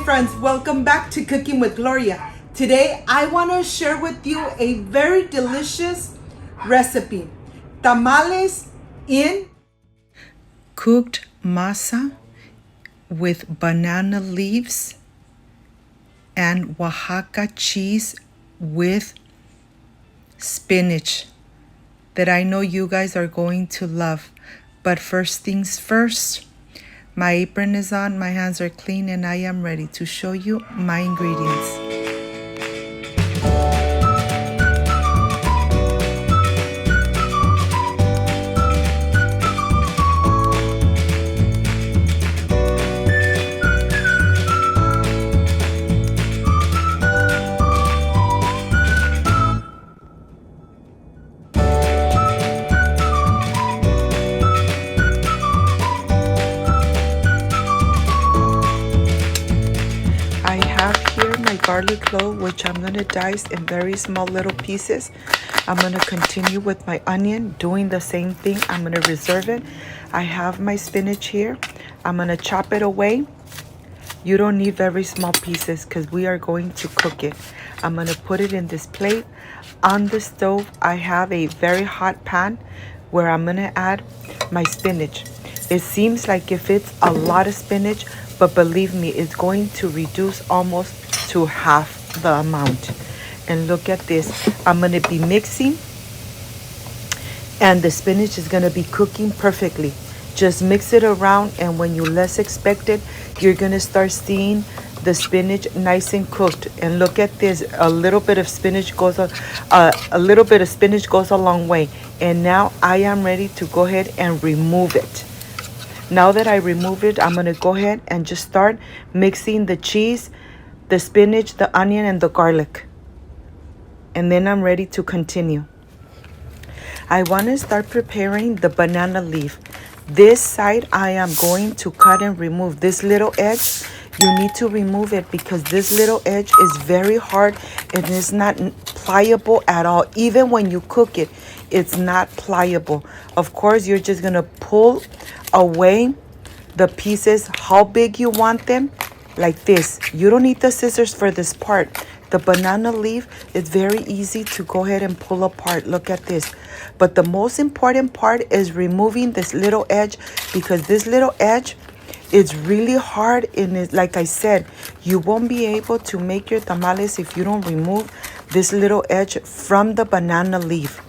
friends, welcome back to Cooking with Gloria. Today I want to share with you a very delicious recipe. Tamales in cooked masa with banana leaves and Oaxaca cheese with spinach that I know you guys are going to love. But first things first, my apron is on, my hands are clean, and I am ready to show you my ingredients. I have here my garlic clove, which I'm going to dice in very small little pieces. I'm going to continue with my onion, doing the same thing. I'm going to reserve it. I have my spinach here. I'm going to chop it away. You don't need very small pieces because we are going to cook it. I'm going to put it in this plate. On the stove, I have a very hot pan where I'm going to add my spinach. It seems like if it's a lot of spinach, but believe me, it's going to reduce almost to half the amount. And look at this. I'm going to be mixing, and the spinach is going to be cooking perfectly. Just mix it around, and when you less expect it, you're going to start seeing the spinach nice and cooked. And look at this. A little bit of spinach goes a long way. And now I am ready to go ahead and remove it. Now that I remove it, I'm going to go ahead and just start mixing the cheese, the spinach, the onion, and the garlic. And then I'm ready to continue. I want to start preparing the banana leaf. This side I am going to cut and remove. This little edge, you need to remove it because this little edge is very hard and it's not pliable at all. Even when you cook it, it's not pliable. Of course, you're just going to pull away the pieces how big you want them, like this. You don't need the scissors for this part. The banana leaf is very easy to go ahead and pull apart. Look at this. But the most important part is removing this little edge, because this little edge is really hard, and it, like I said, you won't be able to make your tamales if you don't remove this little edge from the banana leaf.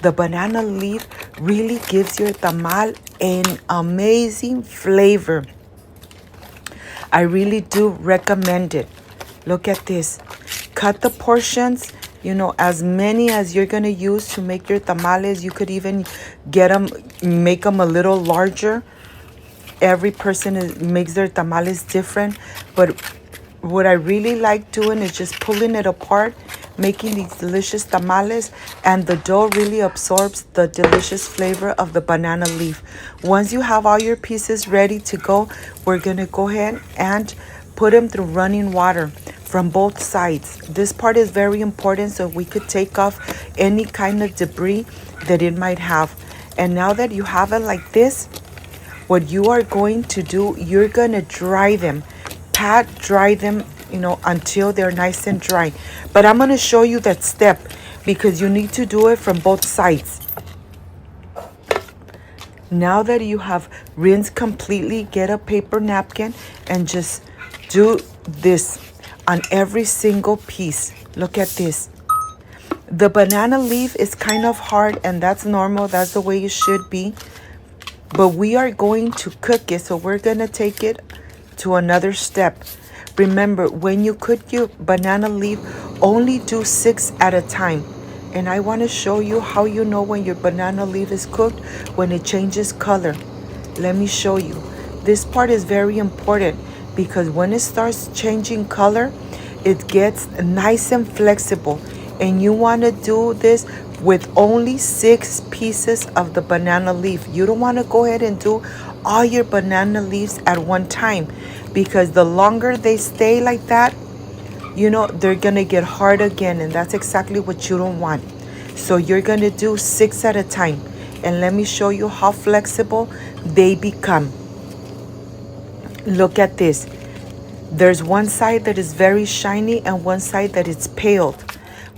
The banana leaf really gives your tamal an amazing flavor. I really do recommend it. Look at this. Cut the portions, as many as you're going to use to make your tamales. You could even make them a little larger. Every person makes their tamales different. But what I really like doing is just pulling it apart, making these delicious tamales, and the dough really absorbs the delicious flavor of the banana leaf. Once you have all your pieces ready to go, we're going to go ahead and put them through running water from both sides. This part is very important so we could take off any kind of debris that it might have. And now that you have it like this, what you are going to do, you're going to dry them. Pat dry them, until they're nice and dry. But I'm going to show you that step because you need to do it from both sides. Now that you have rinsed completely, get a paper napkin and just do this on every single piece. Look at this. The banana leaf is kind of hard, and that's normal. That's the way it should be. But we are going to cook it, so we're going to take it to another step. Remember, when you cook your banana leaf, only do 6 at a time. And I want to show you how you know when your banana leaf is cooked, when it changes color. Let me show you. This part is very important because when it starts changing color, it gets nice and flexible. And you want to do this with only 6 pieces of the banana leaf. You don't want to go ahead and do all your banana leaves at one time, because the longer they stay like that, they're gonna get hard again, and that's exactly what you don't want. So you're gonna do 6 at a time, and let me show you how flexible they become. Look at this. There's one side that is very shiny and one side that is paled.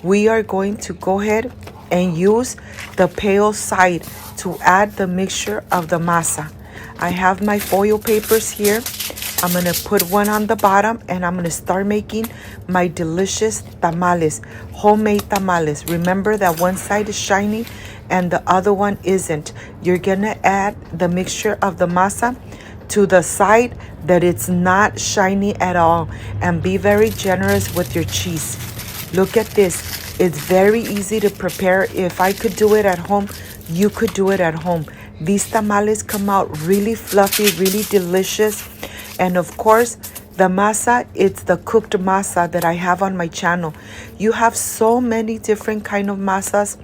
We are going to go ahead and use the pale side to add the mixture of the masa. I have my foil papers here. I'm gonna put one on the bottom and I'm gonna start making my delicious tamales, homemade tamales. Remember that one side is shiny and the other one isn't. You're gonna add the mixture of the masa to the side that it's not shiny at all, and be very generous with your cheese. Look at this. It's very easy to prepare. If I could do it at home, you could do it at home. These tamales come out really fluffy, really delicious. And of course, the masa, it's the cooked masa that I have on my channel. You have so many different kind of masas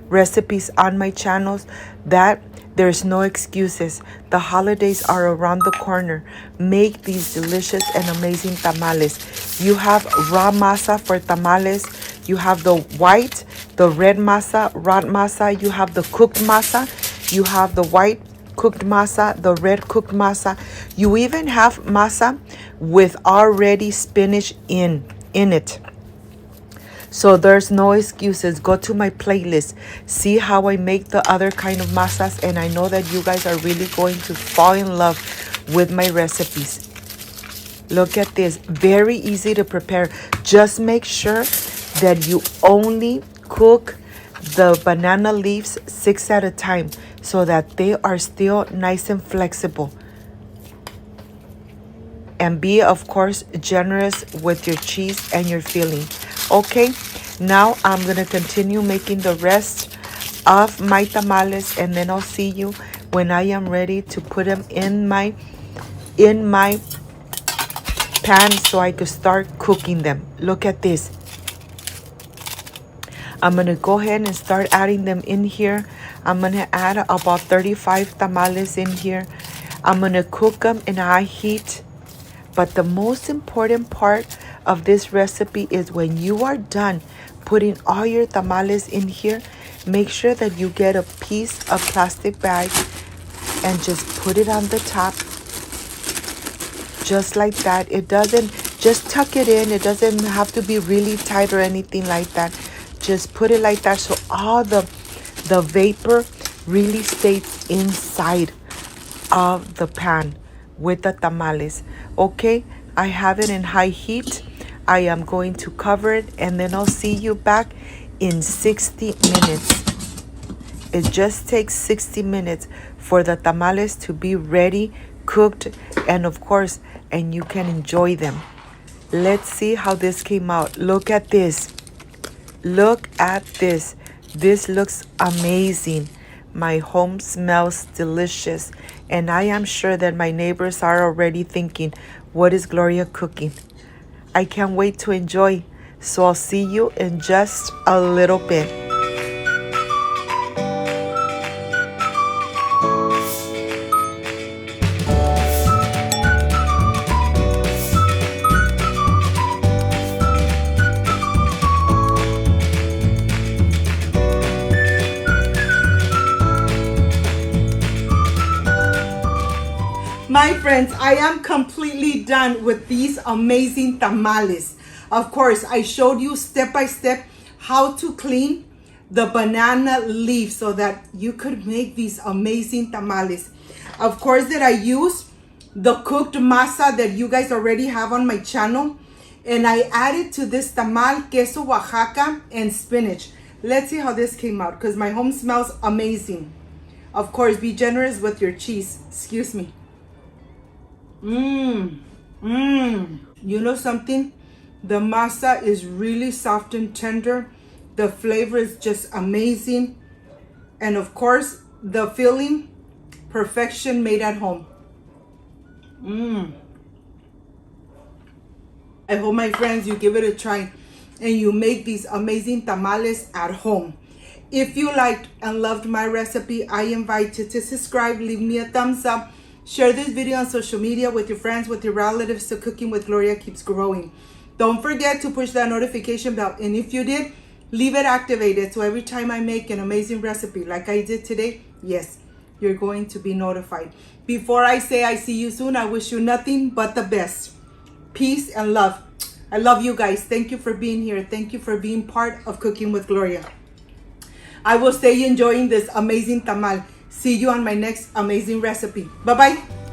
recipes on my channels that there's no excuses. The holidays are around the corner. Make these delicious and amazing tamales. You have raw masa for tamales. You have the white, the red masa, raw masa. You have the cooked masa. You have the white cooked masa, the red cooked masa. You even have masa with already spinach in it. So there's no excuses. Go to my playlist. See how I make the other kind of masas. And I know that you guys are really going to fall in love with my recipes. Look at this. Very easy to prepare. Just make sure that you only cook the banana leaves 6 at a time so that they are still nice and flexible. And be, of course, generous with your cheese and your filling. Okay, now I'm going to continue making the rest of my tamales, and then I'll see you when I am ready to put them in my pan so I could start cooking them. Look at this. I'm going to go ahead and start adding them in here. I'm going to add about 35 tamales in here. I'm going to cook them in high heat. But the most important part of this recipe is when you are done putting all your tamales in here, make sure that you get a piece of plastic bag and just put it on the top. Just like that. It doesn't, just tuck it in. It doesn't have to be really tight or anything like that. Just put it like that so all the vapor really stays inside of the pan with the tamales. Okay, I have it in high heat. I am going to cover it and then I'll see you back in 60 minutes. It just takes 60 minutes for the tamales to be ready, cooked, and of course, and you can enjoy them. Let's see how this came out. Look at this. Look at this. This looks amazing. My home smells delicious. And I am sure that my neighbors are already thinking, what is Gloria cooking? I can't wait to enjoy. So I'll see you in just a little bit. My friends, I am completely done with these amazing tamales. Of course, I showed you step by step how to clean the banana leaf so that you could make these amazing tamales. Of course, that I use the cooked masa that you guys already have on my channel. And I added to this tamal queso Oaxaca and spinach. Let's see how this came out because my home smells amazing. Of course, be generous with your cheese. Excuse me. You know something? The masa is really soft and tender. The flavor is just amazing. And of course, the filling, perfection made at home. I hope, my friends, you give it a try and you make these amazing tamales at home. If you liked and loved my recipe, I invite you to subscribe, leave me a thumbs up, share this video on social media with your friends, with your relatives, so Cooking with Gloria keeps growing. Don't forget to push that notification bell. And if you did, leave it activated so every time I make an amazing recipe like I did today, yes, you're going to be notified. Before I say I see you soon, I wish you nothing but the best. peace, and love. I love you guys. Thank you for being here. Thank you for being part of Cooking with Gloria. I will stay enjoying this amazing tamal. See you on my next amazing recipe. Bye-bye.